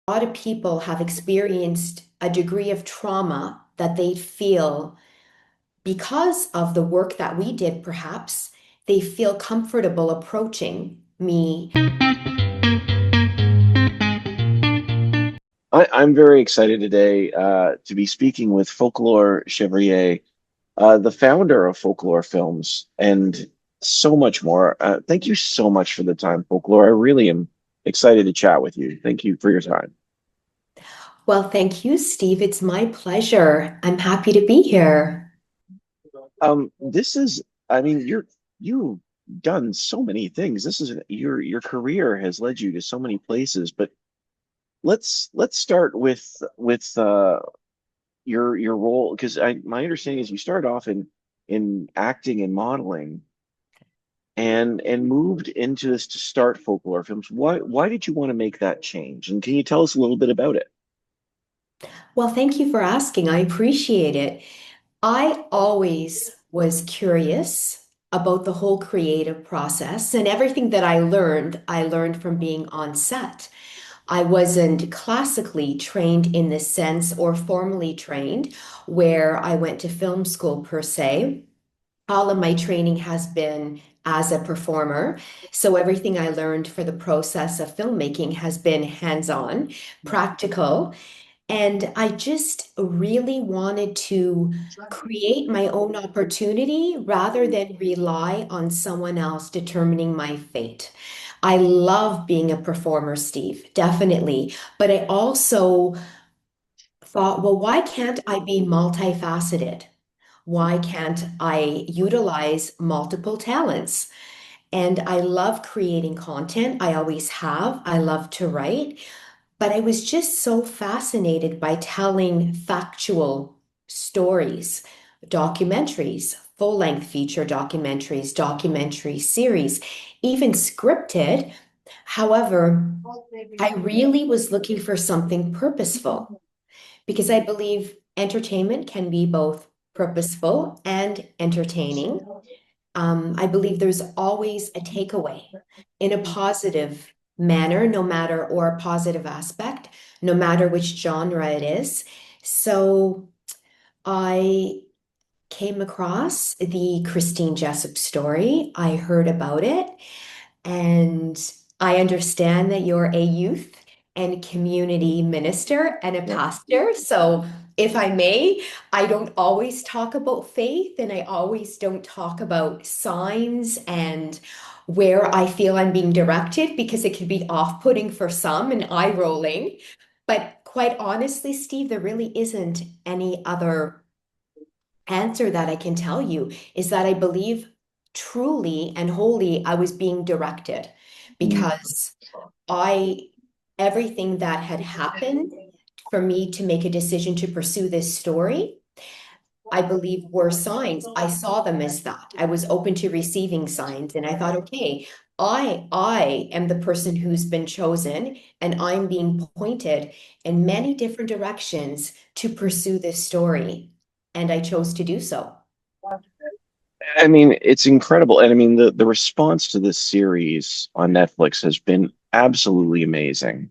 lot of people have experienced a degree of trauma that they feel because of the work that we did, perhaps, they feel comfortable approaching me. I'm very excited today to be speaking with Folklaur Chevrier, the founder of Folklaur Films, and so much more. Thank you so much for the time, Folklore. I really am excited to chat with you. Thank you for your time. Well, thank you, Steve. It's my pleasure. I'm happy to be here. This is, I mean, you've done so many things. This is your career has led you to so many places, but let's start with your role because I my understanding is you started off in acting and modeling and moved into this to start folklore films. Why did you want to make that change? And can you tell us a little bit about it? Well, thank you for asking. I appreciate it. I always was curious about the whole creative process, and everything that I learned from being on set. I wasn't classically trained in this sense or formally trained where I went to film school per se. All of my training has been as a performer. So everything I learned for the process of filmmaking has been hands-on, practical. And I just really wanted to create my own opportunity rather than rely on someone else determining my fate. I love being a performer, Steve, definitely. But I also thought, well, why can't I be multifaceted? Why can't I utilize multiple talents? And I love creating content. I always have. I love to write. But I was just so fascinated by telling factual stories, documentaries, full-length feature documentaries, documentary series, even scripted. However, I really was looking for something purposeful because I believe entertainment can be both purposeful and entertaining. I believe there's always a takeaway in a positive manner, no matter, or a positive aspect, no matter which genre it is. So I came across the Christine Jessop story. I heard about it, and I understand that you're a youth and community minister and a pastor. So, if I may, I don't always talk about faith and I always don't talk about signs and where I feel I'm being directed because it can be off-putting for some and eye-rolling. But quite honestly, Steve, there really isn't any other answer that I can tell you is that I believe truly and wholly I was being directed Mm. because I, everything that had happened for me to make a decision to pursue this story, I believe were signs. I saw them as that. I was open to receiving signs and I thought, okay, I am the person who's been chosen and I'm being pointed in many different directions to pursue this story. And I chose to do so. I mean, it's incredible. And I mean, the response to this series on Netflix has been absolutely amazing.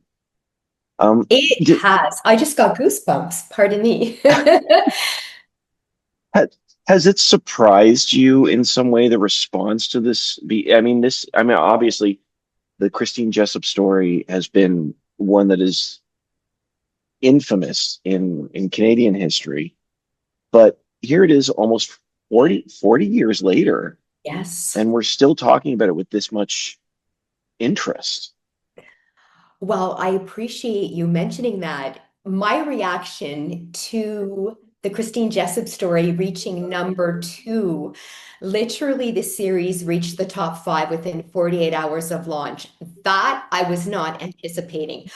It Did, has. I just got goosebumps. Pardon me. ha- has it surprised you in some way, the response to this? I mean, obviously, the Christine Jessup story has been one that is infamous in Canadian history, but here it is almost 40 years later, Yes. and we're still talking about it with this much interest. Well, I appreciate you mentioning that. My reaction to the Christine Jessup story reaching number two, literally the series reached the top five within 48 hours of launch. That I was not anticipating.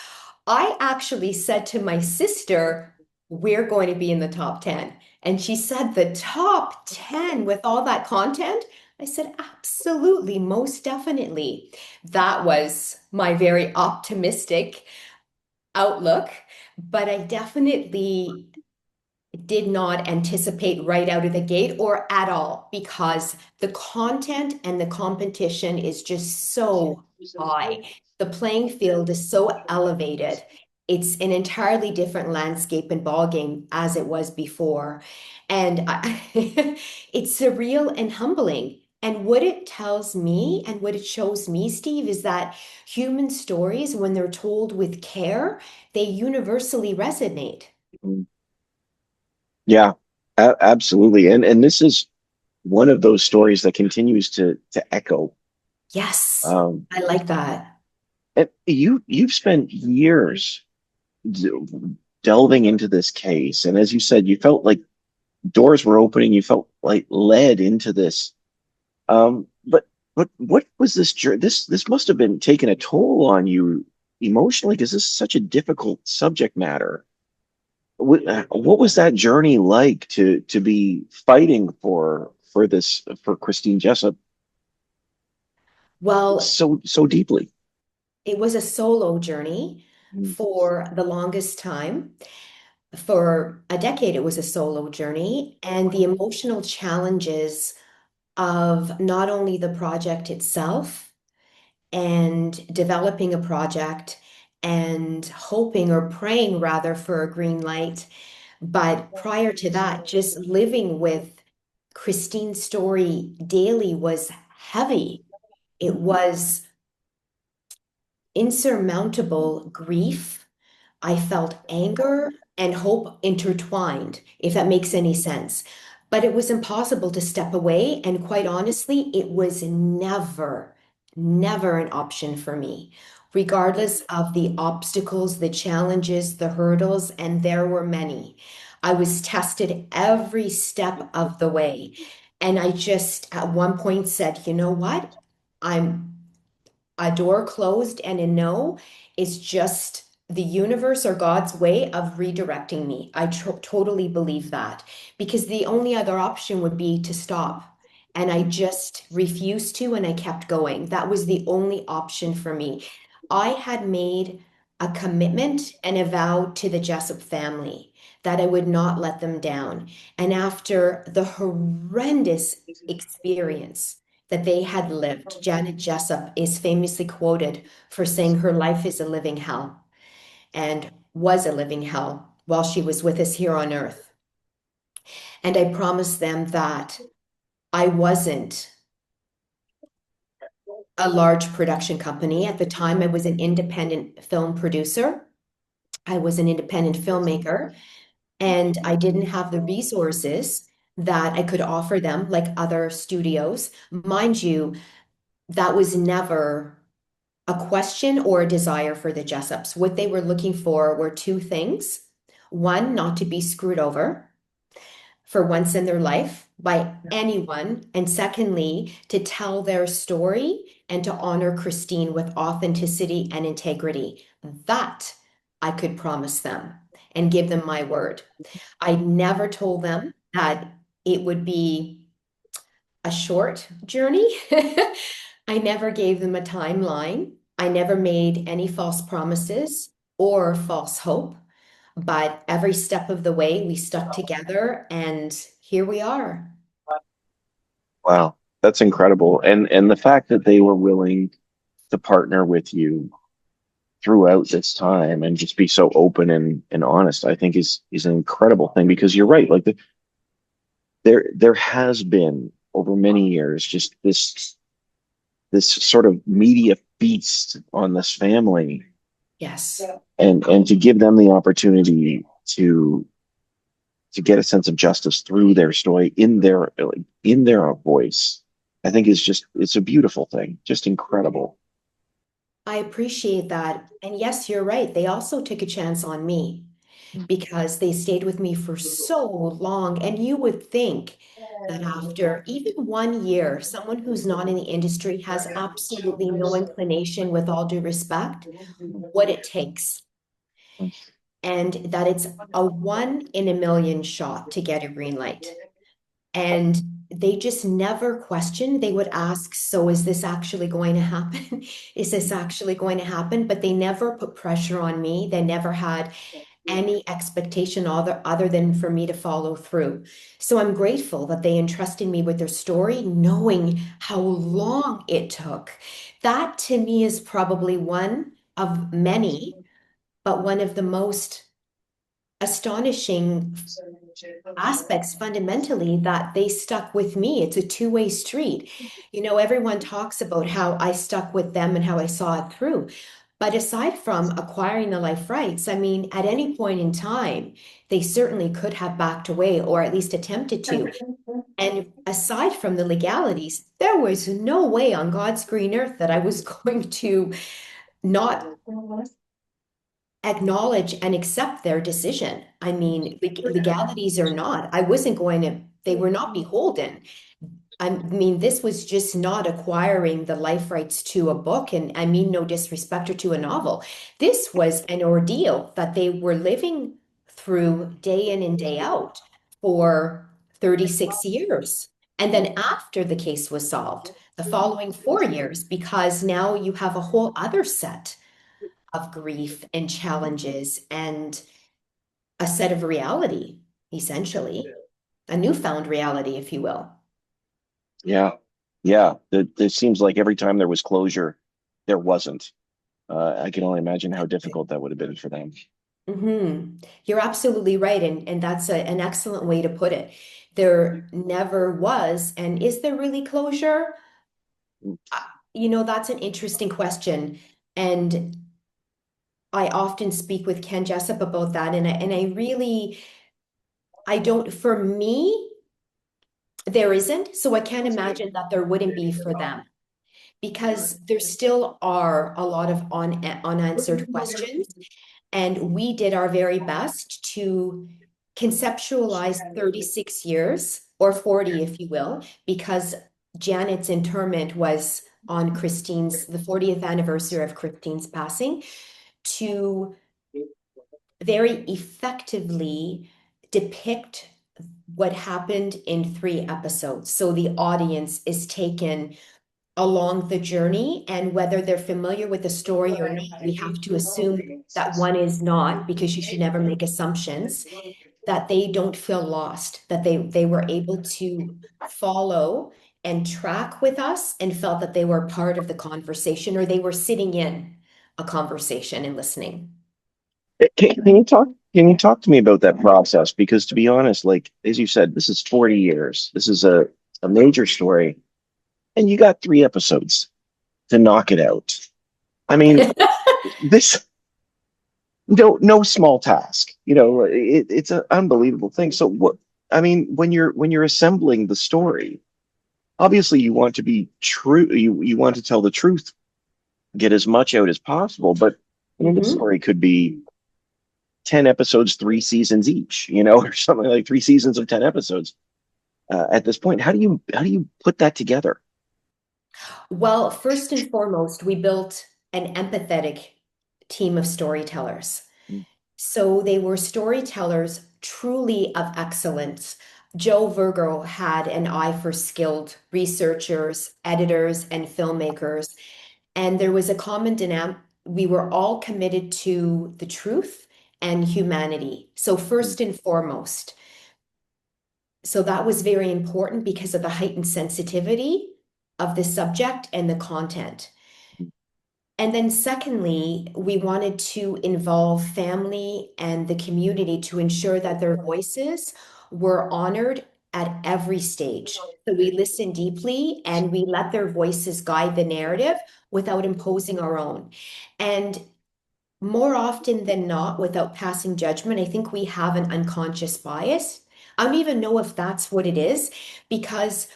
I actually said to my sister, we're going to be in the top 10. And she said, the top 10 with all that content? I said, absolutely, most definitely. That was my very optimistic outlook, but I definitely did not anticipate right out of the gate or at all because the content and the competition is just so high. The playing field is so elevated. it's an entirely different landscape and ballgame as it was before. And it's surreal and humbling. And what it tells me and what it shows me, Steve, is that human stories, when they're told with care, they universally resonate. Mm. Yeah, absolutely. And this is one of those stories that continues to echo. Yes, Um, I like that. and you've spent years d- delving into this case, and as you said, you felt like doors were opening. You felt like led into this. But what was this journey? This must have been taking a toll on you emotionally because this is such a difficult subject matter. What was that journey like to be fighting for this for Christine Jessop Well, so deeply? it was a solo journey Mm. for the longest time. For a decade, it was a solo journey, and the emotional challenges of not only the project itself and developing a project and hoping or praying rather for a green light, but prior to that, just living with Christine's story daily was heavy. It was insurmountable grief. I felt anger and hope intertwined, if that makes any sense. But it was impossible to step away. And quite honestly, it was never an option for me, regardless of the obstacles, the challenges, the hurdles, and there were many. I was tested every step of the way. And I just at one point said, you know what? I'm a door closed and a no is just the universe or God's way of redirecting me. I totally believe that because the only other option would be to stop. And I just refused to, and I kept going. That was the only option for me. I had made a commitment and a vow to the Jessup family that I would not let them down. And after the horrendous experience, that they had lived. Janet Jessup is famously quoted for saying her life is a living hell and was a living hell while she was with us here on earth. And I promised them that I wasn't a large production company. At the time, I was an independent film producer. I was an independent filmmaker, and I didn't have the resources that I could offer them like other studios. Mind you, that was never a question or a desire for the Jessups. What they were looking for were two things. One, not to be screwed over for once in their life by anyone. And secondly, to tell their story and to honor Christine with authenticity and integrity. That I could promise them and give them my word. I never told them that it would be a short journey. I never gave them a timeline. I never made any false promises or false hope. But every step of the way, we stuck together, and here we are. Wow, that's incredible. And the fact that they were willing to partner with you throughout this time and just be so open and honest, I think is an incredible thing because you're right. Like there has been over many years just this sort of media feast on this family Yes. and to give them the opportunity to get a sense of justice through their story in their voice, I think is just it's a beautiful thing, just incredible. I appreciate that. And yes, you're right. They also took a chance on me because they stayed with me for so long. And you would think that after even 1 year, someone who's not in the industry has absolutely no inclination, with all due respect, what it takes. And that it's a one in a million shot to get a green light. And they just never questioned. They would ask, so is this actually going to happen? Is this actually going to happen? But they never put pressure on me. They never had any expectation other than for me to follow through. So I'm grateful that they entrusted me with their story, knowing how long it took. That to me is probably one of many But one of the most astonishing aspects fundamentally that they stuck with me. It's a two-way street. You know, everyone talks about how I stuck with them and how I saw it through. But aside from acquiring the life rights, I mean, at any point in time, they certainly could have backed away or at least attempted to. And aside from the legalities, there was no way on God's green earth that I was going to not acknowledge and accept their decision. I mean, legalities or not, I wasn't going to, they were not beholden. I mean, this was just not acquiring the life rights to a book, and I mean no disrespect or to a novel. This was an ordeal that they were living through day in and day out for 36 years. And then after the case was solved, the following 4 years, because now you have a whole other set of grief and challenges and a set of reality, essentially, a newfound reality, if you will. Yeah. Yeah. It seems like every time there was closure, there wasn't. I can only imagine how difficult that would have been for them. You're absolutely right. And that's an excellent way to put it. There never was. And is there really closure? You know, that's an interesting question. And I often speak with Ken Jessop about that. And I really, I don't, for me, there isn't. So I can't imagine that there wouldn't be for them because there still are a lot of unanswered questions. And we did our very best to conceptualize 36 years or 40, if you will, because Janet's interment was on the 40th anniversary of Christine's passing, to very effectively depict what happened in 3 episodes. So the audience is taken along the journey, and whether they're familiar with the story or not, we have to assume that one is not, because you should never make assumptions, that they don't feel lost, that they were able to follow and track with us and felt that they were part of the conversation or they were sitting in a conversation and listening. Can you talk to me about that process? Because to be honest, like as you said, this is 40 years. This is a major story, and you got 3 episodes to knock it out. I mean, this no small task. It's an unbelievable thing. So what I mean, when you're assembling the story, obviously you want to be true. You want to tell the truth, get as much out as possible. But I mean, this Mhm. story could be 10 episodes, 3 seasons each, or something like 3 seasons of 10 episodes. At this point, how do you put that together? Well, first and foremost, we built an empathetic team of storytellers. So they were storytellers truly of excellence. Joe Virgo had an eye for skilled researchers, editors, and filmmakers. And there was a common dynamic. We were all committed to the truth and humanity. So, first and foremost, so that was very important because of the heightened sensitivity of the subject and the content. And then, secondly, we wanted to involve family and the community to ensure that their voices were honored at every stage. So we listened deeply and we let their voices guide the narrative without imposing our own. And more often than not, without passing judgment, I think we have an unconscious bias. I don't even know if that's what it is, because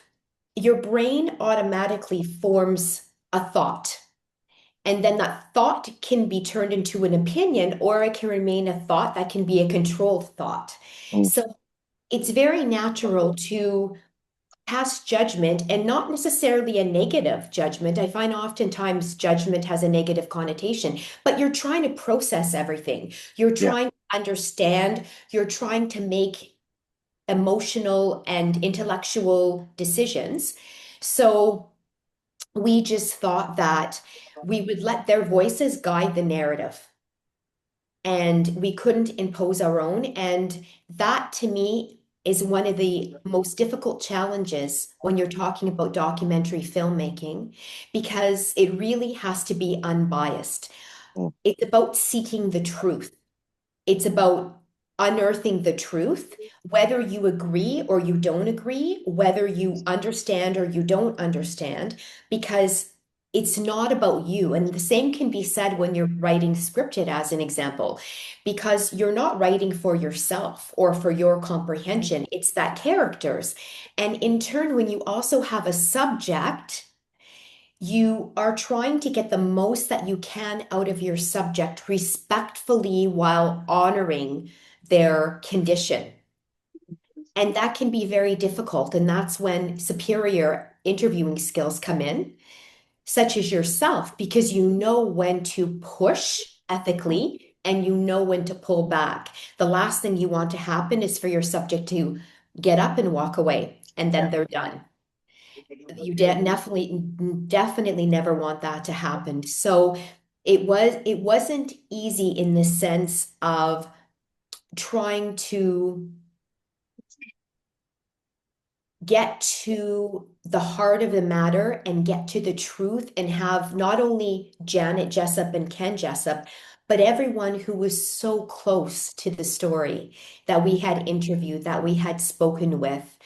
your brain automatically forms a thought. And then that thought can be turned into an opinion, or it can remain a thought that can be a controlled thought. Mm, So it's very natural to pass judgment and not necessarily a negative judgment. I find oftentimes judgment has a negative connotation, but you're trying to process everything. You're yeah. trying to understand, you're trying to make emotional and intellectual decisions. So we just thought that we would let their voices guide the narrative and we couldn't impose our own. And that to me is one of the most difficult challenges when you're talking about documentary filmmaking, because it really has to be unbiased. Mm. It's about seeking the truth. It's about unearthing the truth, whether you agree or you don't agree, whether you understand or you don't understand, because it's not about you. And the same can be said when you're writing scripted, as an example, because you're not writing for yourself or for your comprehension. It's that characters. And in turn, when you also have a subject, you are trying to get the most that you can out of your subject respectfully while honoring their condition. And that can be very difficult. And that's when superior interviewing skills come in, such as yourself, because you know when to push ethically and you know when to pull back. The last thing you want to happen is for your subject to get up and walk away, and then they're done. You definitely never want that to happen. So it wasn't easy in the sense of trying to get to the heart of the matter and get to the truth and have not only Janet Jessop and Ken Jessop, but everyone who was so close to the story that we had interviewed, that we had spoken with,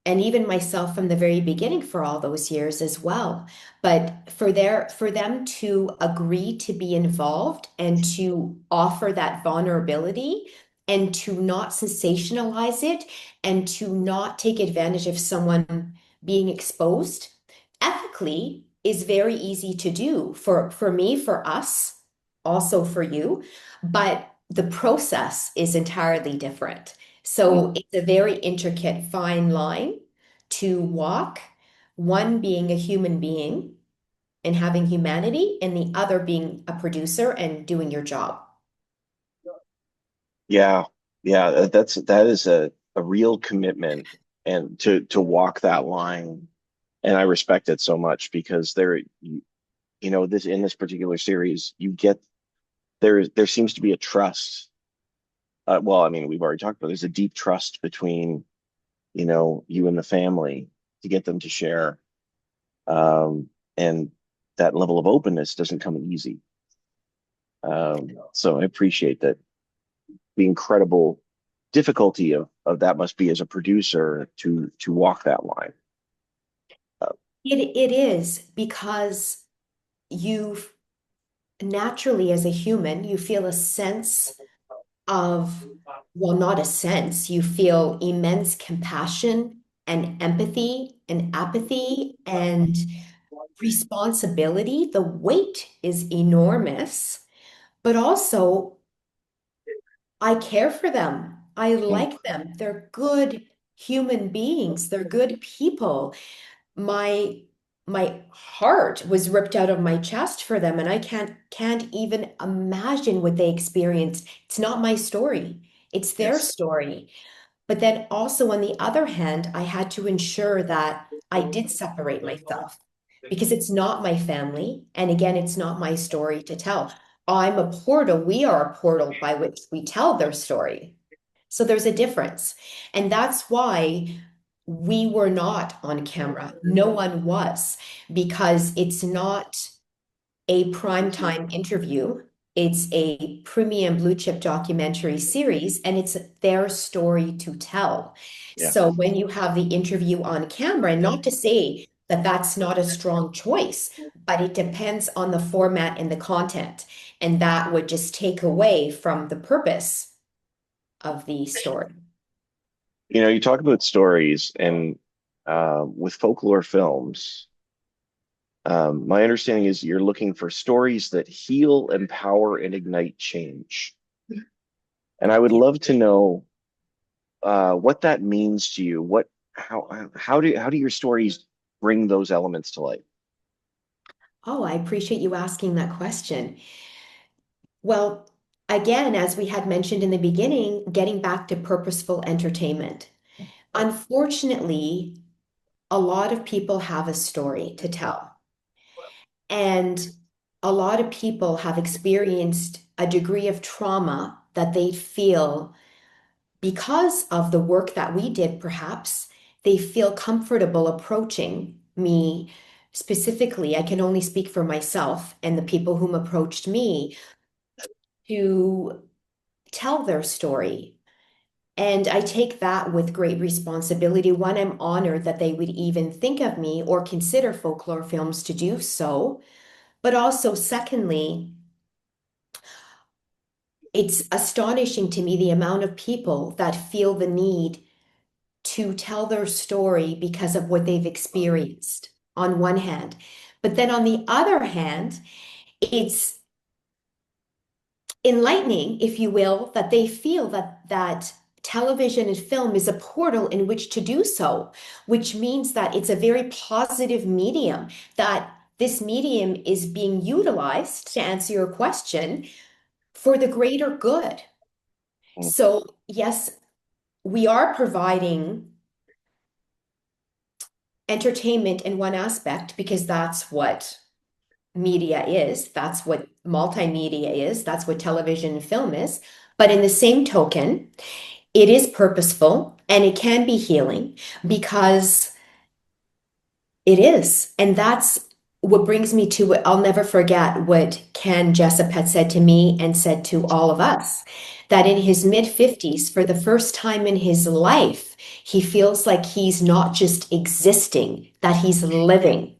and even myself from the very beginning for all those years as well. But for them to agree to be involved and to offer that vulnerability and to not sensationalize it and to not take advantage of someone being exposed ethically is very easy to do for me, for us, also for you. But the process is entirely different. Mm. So it's a very intricate, fine line to walk, one being a human being and having humanity, and the other being a producer and doing your job. Yeah, yeah, that is a real commitment and to walk that line. And I respect it so much because you know, this in this particular series, you get there seems to be a trust. Well, I mean, we've already talked about there's a deep trust between, you know, you and the family to get them to share. And that level of openness doesn't come easy. So I appreciate that the incredible difficulty of that must be as a producer to walk that line. Uh, It is because you naturally, as a human, you feel a sense of, well, not a sense, you feel immense compassion and empathy and apathy and responsibility. The weight is enormous, but also I care for them. I mm, like them. They're good human beings. They're good people. My my heart was ripped out of my chest for them, and I can't even imagine what they experienced. It's not my story. It's their yes. story. But then also, on the other hand, I had to ensure that I did separate myself because it's not my family. And again, it's not my story to tell. I'm a portal. We are a portal by which we tell their story. So there's a difference. And that's why we were not on camera. No one was, because it's not a primetime interview. It's a premium blue chip documentary series, and it's their story to tell. Yeah. So when you have the interview on camera, and not to say that that's not a strong choice, but it depends on the format and the content. And that would just take away from the purpose of the story. You know, you talk about stories and with folklore films, my understanding is you're looking for stories that heal, empower, and ignite change. And I would Yeah. love to know what that means to you. How do your stories bring those elements to life? Oh, I appreciate you asking that question. Well, again, as we had mentioned in the beginning, getting back to purposeful entertainment. Unfortunately, a lot of people have a story to tell, and a lot of people have experienced a degree of trauma that they feel because of the work that we did, perhaps they feel comfortable approaching me specifically, I can only speak for myself and the people whom approached me to tell their story. And I take that with great responsibility. One, I'm honored that they would even think of me or consider Folklore Films to do so. But also, secondly, it's astonishing to me the amount of people that feel the need to tell their story because of what they've experienced on one hand. But then on the other hand, it's enlightening, if you will, that they feel that television and film is a portal in which to do so, which means that it's a very positive medium, that this medium is being utilized, to answer your question, for the greater good. So, yes, we are providing entertainment in one aspect because that's what media is, that's what multimedia is, that's what television and film is. But in the same token, it is purposeful and it can be healing because it is. And that's what brings me to what I'll never forget what Ken Jessop had said to me and said to all of us, that in his mid 50s, for the first time in his life, he feels like he's not just existing, that he's living,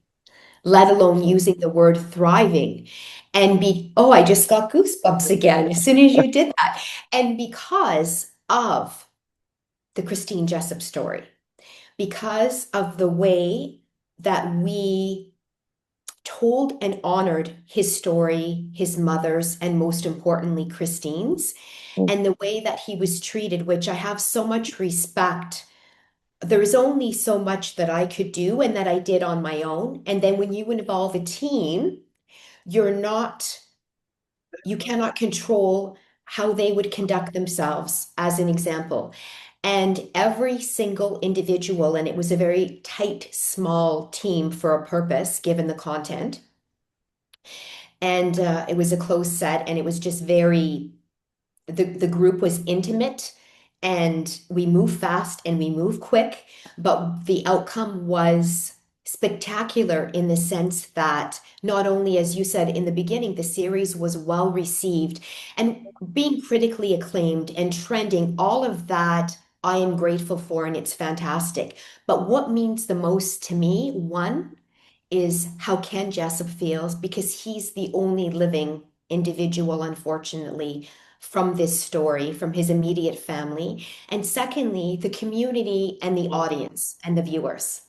let alone using the word thriving. Oh, I just got goosebumps again as soon as you did that. And because of the Christine Jessop story, because of the way that we told and honored his story, his mother's, and most importantly, Christine's, and the way that he was treated, which I have so much respect. There's only so much that I could do and that I did on my own. And then when you involve a team, you're not, you cannot control how they would conduct themselves, as an example. And every single individual, and it was a very tight, small team for a purpose, given the content. And it was a closed set, and it was just very, the group was intimate, and we move fast and we move quick, but the outcome was spectacular in the sense that not only, as you said in the beginning, the series was well received and being critically acclaimed and trending, all of that I am grateful for, and it's fantastic. But what means the most to me, one, is how Ken Jessup feels because he's the only living individual, unfortunately, from this story, from his immediate family. And secondly, the community and the audience and the viewers.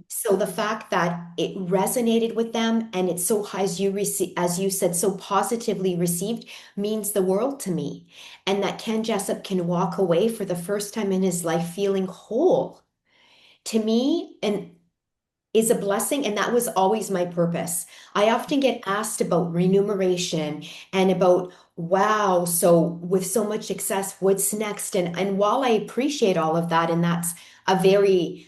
So the fact that it resonated with them and it's so, as you said, so positively received means the world to me. And that Ken Jessup can walk away for the first time in his life feeling whole. To me, and is a blessing, and that was always my purpose. I often get asked about remuneration and about, wow, so with so much success, what's next? And while I appreciate all of that, and that's a very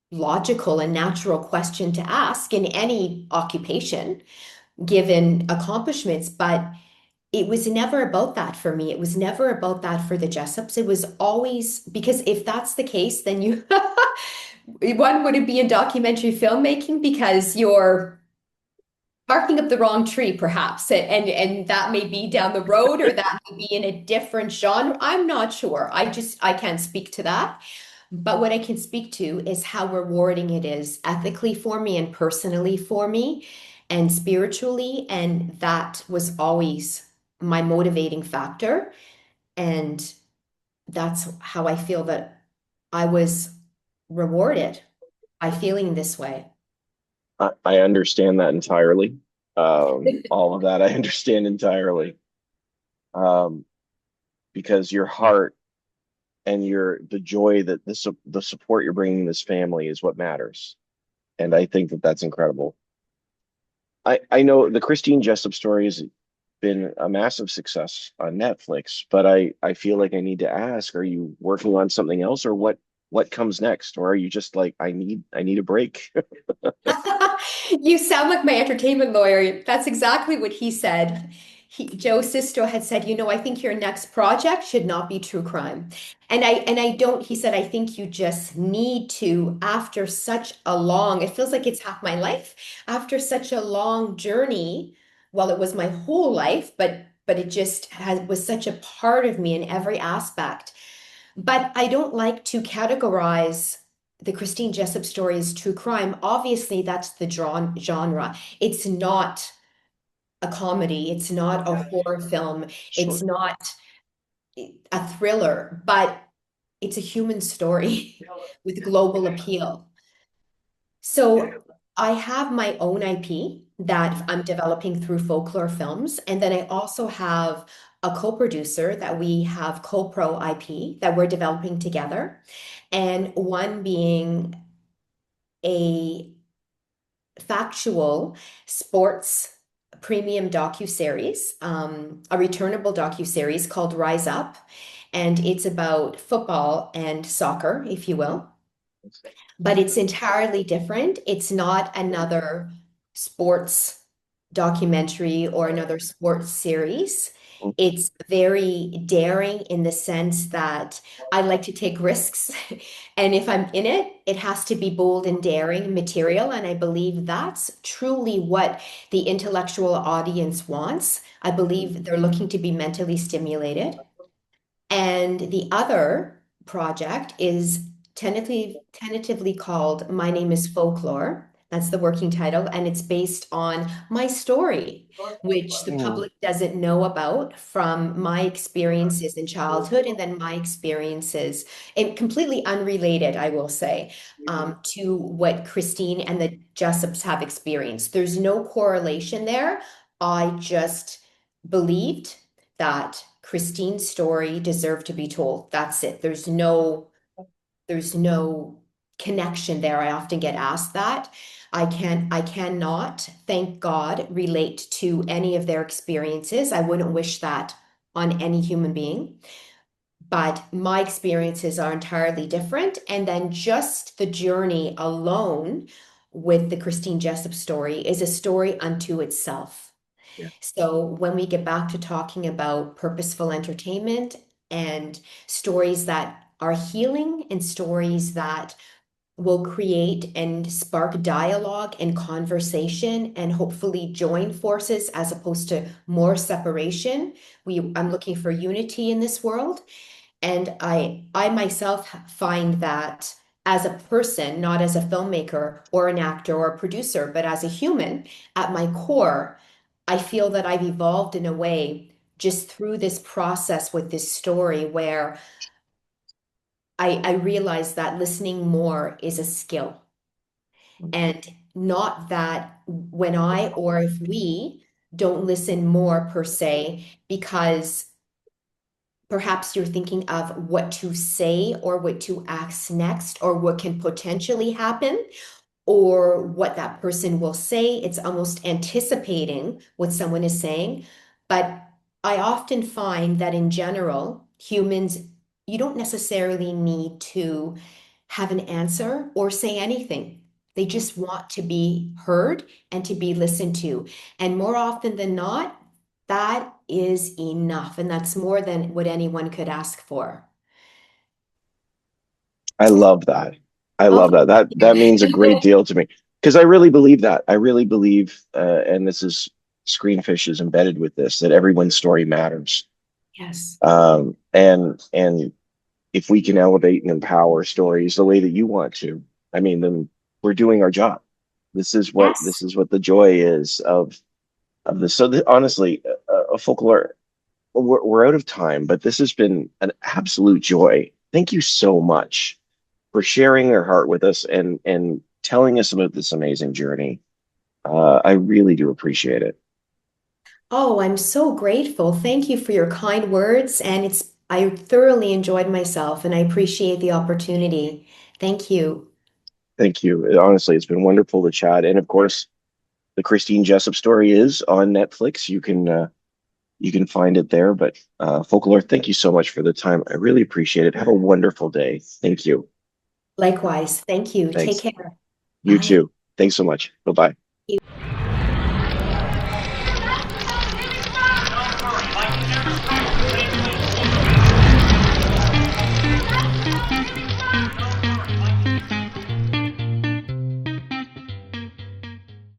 logical and natural question to ask in any occupation, given accomplishments, but it was never about that for me. It was never about that for the Jessops. It was always because if that's the case, then you one wouldn't be in documentary filmmaking because you're barking up the wrong tree, perhaps, and that may be down the road or that may be in a different genre. I'm not sure. I can't speak to that. But what I can speak to is how rewarding it is ethically for me and personally for me and spiritually. And that was always my motivating factor. And that's how I feel that I was rewarded by feeling this way. I understand that entirely. All of that I understand entirely. Um, because your heart and the joy that the support you're bringing this family is what matters. And I think that that's incredible. I know the Christine Jessup story has been a massive success on Netflix, but I feel like I need to ask, are you working on something else or what comes next? Or are you just like, I need a break? You sound like my entertainment lawyer. That's exactly what he said. Joe Sisto had said, I think your next project should not be true crime. And I don't, he said, I think you just need to, after such a long, it feels like it's half my life, after such a long journey, well, it was my whole life, but it just was such a part of me in every aspect. But I don't like to categorize the Christine Jessop story as true crime. Obviously, that's the genre. It's not a comedy. It's not a horror film. It's Sure. not a thriller, but it's a human story with global appeal. So I have my own IP that I'm developing through Folklaur Films. And then I also have a co-producer that we have co-pro IP that we're developing together. And one being a factual sports premium docu-series, a returnable docu-series called Rise Up. And it's about football and soccer, if you will, but it's entirely different. It's not another sports documentary or another sports series. It's very daring in the sense that I like to take risks. And if I'm in it, it has to be bold and daring material. And I believe that's truly what the intellectual audience wants. I believe they're looking to be mentally stimulated. And the other project is tentatively called My Name is Folklore. That's the working title, and it's based on my story, which the Mm, public doesn't know about from my experiences in childhood and then my experiences, and completely unrelated, I will say, to what Christine and the Jessops have experienced. There's no correlation there. I just believed that Christine's story deserved to be told. That's it. There's no connection there. I often get asked that. I cannot, thank God, relate to any of their experiences. I wouldn't wish that on any human being. But my experiences are entirely different. And then just the journey alone with the Christine Jessup story is a story unto itself. yeah. So when we get back to talking about purposeful entertainment and stories that are healing and stories that will create and spark dialogue and conversation and hopefully join forces as opposed to more separation, I'm looking for unity in this world. And I myself find that as a person, not as a filmmaker or an actor or a producer, but as a human, at my core, I feel that I've evolved in a way just through this process with this story where I realize that listening more is a skill. And not that when I or if we don't listen more per se, because perhaps you're thinking of what to say or what to ask next or what can potentially happen or what that person will say. It's almost anticipating what someone is saying. But I often find that in general, humans, you don't necessarily need to have an answer or say anything. They just want to be heard and to be listened to. And more often than not, that is enough. And that's more than what anyone could ask for. I love that. I Oh, love that. That means a great deal to me because I really believe that. I really believe, and this is ScreenFish is embedded with this, that everyone's story matters. yes. And if we can elevate and empower stories the way that you want to, I mean, then we're doing our job. This Yes. is what the joy is of this. So honestly, a folklore. We're out of time, but this has been an absolute joy. Thank you so much for sharing their heart with us and telling us about this amazing journey. I really do appreciate it. Oh, I'm so grateful. Thank you for your kind words. And I thoroughly enjoyed myself and I appreciate the opportunity. Thank you. Thank you. Honestly, it's been wonderful to chat. And of course, the Christine Jessup story is on Netflix. You can find it there. But Folklore, thank you so much for the time. I really appreciate it. Have a wonderful day. Thank you. Likewise. Thank you. Take Thanks. care. You Bye. too. Thanks so much. Bye bye.